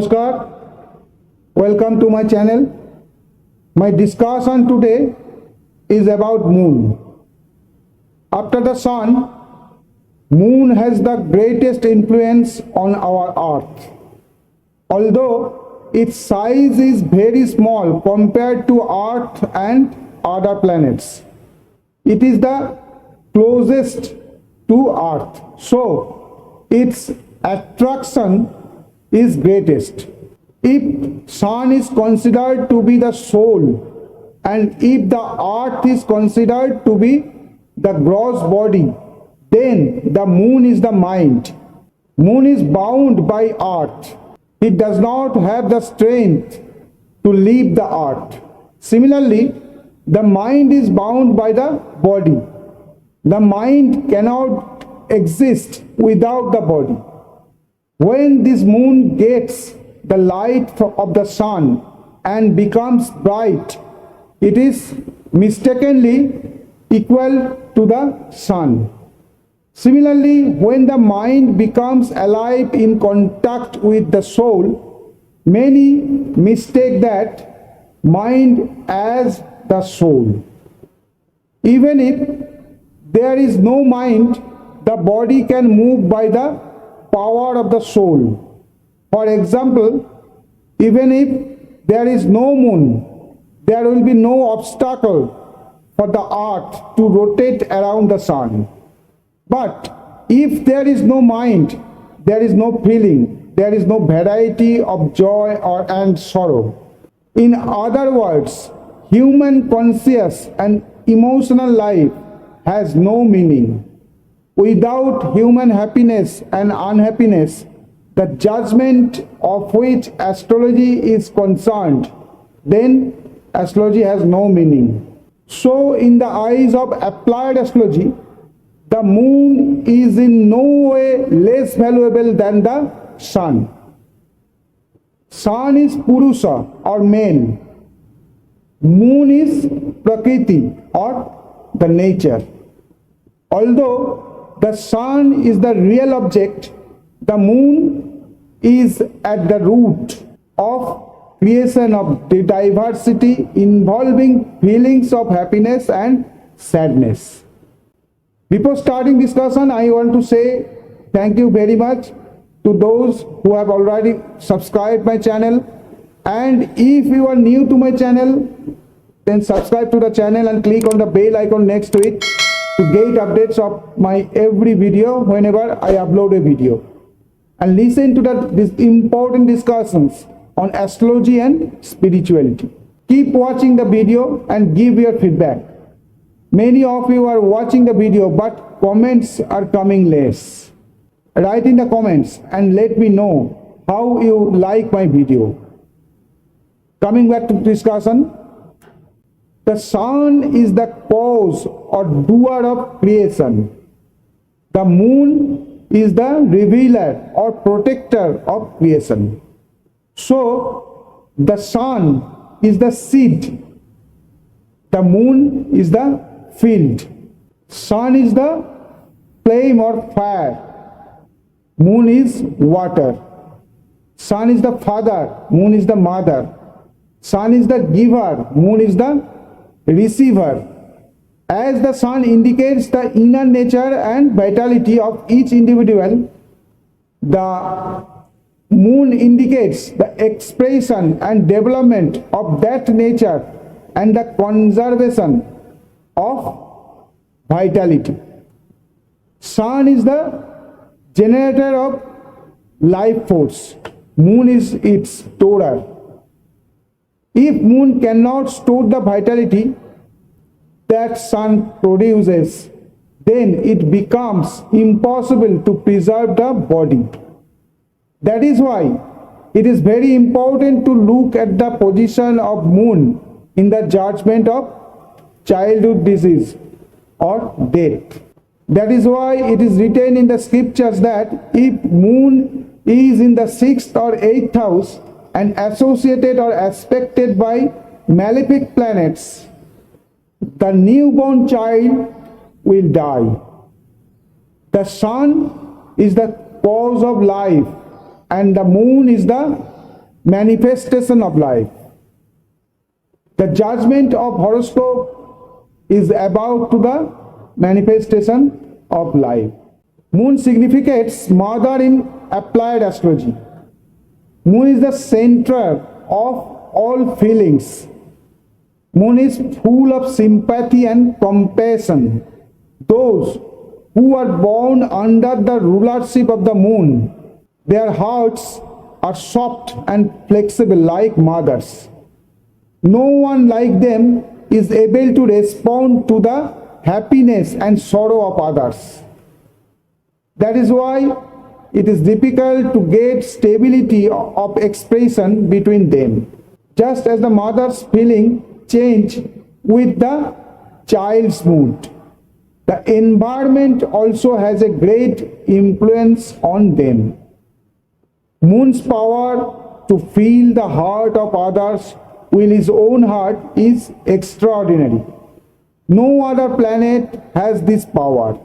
Namaskar, welcome to my channel. My discussion today is about moon. After the sun, moon has the greatest influence on our earth. Although its size is very small compared to earth and other planets, it is the closest to earth, so its attraction is greatest. If sun is considered to be the soul, and if the earth is considered to be the gross body, then the moon is the mind. Moon is bound by earth. It does not have the strength to leave the earth. Similarly, the mind is bound by the body. The mind cannot exist without the body. When this moon gets the light of the sun and becomes bright, it is mistakenly equal to the sun. Similarly, when the mind becomes alive in contact with the soul, many mistake that mind as the soul. Even if there is no mind, the body can move by the power of the soul. For example, even if there is no moon, there will be no obstacle for the earth to rotate around the sun. But if there is no mind, there is no feeling, there is no variety of joy and sorrow. In other words, human conscious and emotional life has no meaning. Without human happiness and unhappiness, the judgment of which astrology is concerned, then astrology has no meaning. So, in the eyes of applied astrology, the moon is in no way less valuable than the sun. Sun is Purusha or male. Moon is Prakriti or the nature. Although the sun is the real object, the moon is at the root of creation of the diversity involving feelings of happiness and sadness. Before starting discussion, I want to say thank you very much to those who have already subscribed my channel, and if you are new to my channel, then subscribe to the channel and click on the bell icon next to it to get updates of my every video whenever I upload a video, and listen to these important discussions on astrology and spirituality. Keep watching the video and give your feedback. Many of you are watching the video, but comments are coming less. Write in the comments and let me know how you like my video. Coming back to discussion, the sun is the cause or doer of creation. The moon is the revealer or protector of creation. So, the sun is the seed. The moon is the field. Sun is the flame or fire. Moon is water. Sun is the father. Moon is the mother. Sun is the giver. Moon is the receiver. As the sun indicates the inner nature and vitality of each individual, the moon indicates the expression and development of that nature and the conservation of vitality. Sun is the generator of life force. Moon is its storer. If moon cannot store the vitality that sun produces, then it becomes impossible to preserve the body. That is why it is very important to look at the position of moon in the judgment of childhood disease or death. That is why it is written in the scriptures that if moon is in the 6th or 8th house and associated or aspected by malefic planets, the newborn child will die. The sun is the cause of life and the moon is the manifestation of life. The judgment of horoscope is about to the manifestation of life. Moon significates mother in applied astrology. Moon is the center of all feelings. Moon is full of sympathy and compassion. Those who are born under the rulership of the moon, their hearts are soft and flexible like mothers. No one like them is able to respond to the happiness and sorrow of others. That is why it is difficult to get stability of expression between them. Just as the mother's feeling change with the child's mood, the environment also has a great influence on them. Moon's power to feel the heart of others with his own heart is extraordinary. No other planet has this power.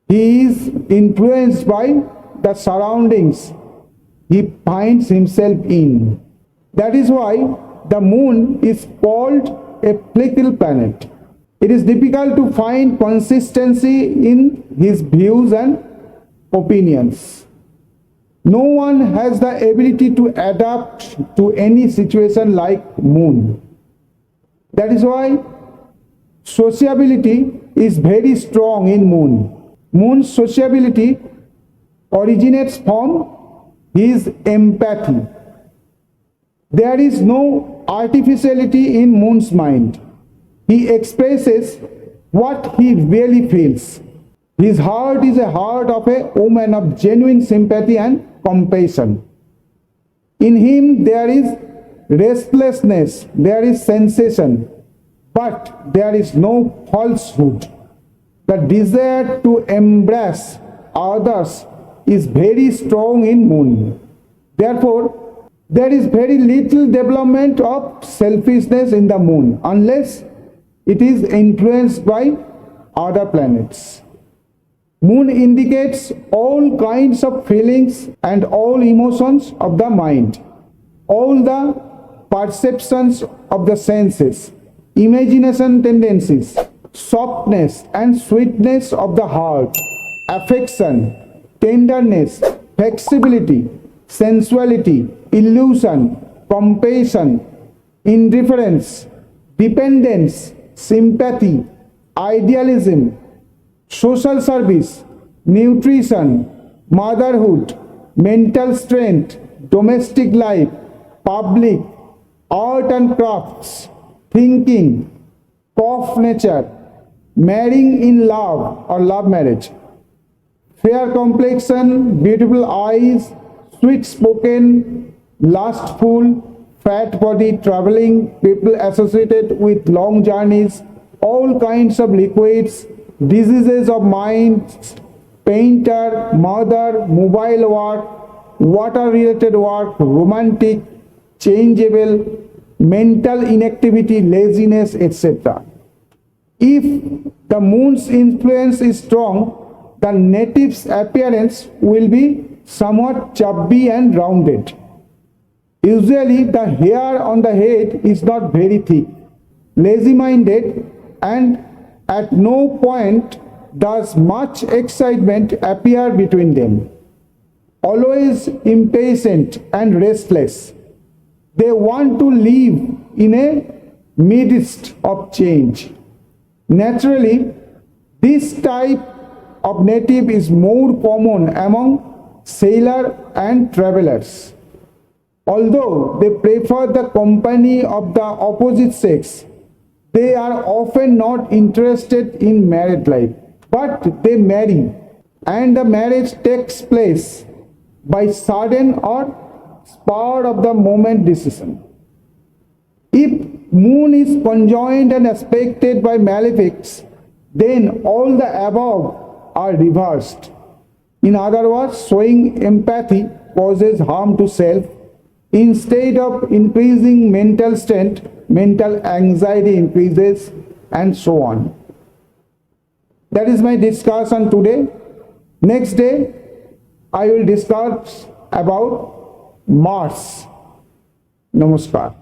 He is influenced by the surroundings he finds himself in. That is why the moon is called a fickle planet. It is difficult to find consistency in his views and opinions. No one has the ability to adapt to any situation like moon. That is why sociability is very strong in moon. Moon's sociability originates from his empathy. There is no artificiality in Moon's mind. He expresses what he really feels. His heart is a heart of a woman of genuine sympathy and compassion. In him there is restlessness, there is sensation, but there is no falsehood. The desire to embrace others is very strong in Moon. Therefore, there is very little development of selfishness in the Moon unless it is influenced by other planets. Moon indicates all kinds of feelings and all emotions of the mind, all the perceptions of the senses, imagination tendencies, softness and sweetness of the heart, affection, tenderness, flexibility, sensuality, illusion, compassion, indifference, dependence, sympathy, idealism, social service, nutrition, motherhood, mental strength, domestic life, public, art and crafts, thinking, of nature, marrying in love or love marriage, fair complexion, beautiful eyes, sweet spoken, lustful, fat body, traveling, people associated with long journeys, all kinds of liquids, diseases of mind, painter, mother, mobile work, water related work, romantic, changeable, mental inactivity, laziness, etc. If the moon's influence is strong, the native's appearance will be somewhat chubby and rounded. Usually the hair on the head is not very thick, lazy-minded, and at no point does much excitement appear between them. Always impatient and restless, they want to live in a midst of change. Naturally, this type of native is more common among sailors and travelers. Although they prefer the company of the opposite sex, they are often not interested in married life, but they marry, and the marriage takes place by sudden or spur of the moment decision. If moon is conjoined and aspected by malefics, then all the above are reversed. In other words, showing empathy causes harm to self. Instead of increasing mental strength, mental anxiety increases, and so on. That is my discussion today. Next day, I will discuss about Mars. নমস্কার।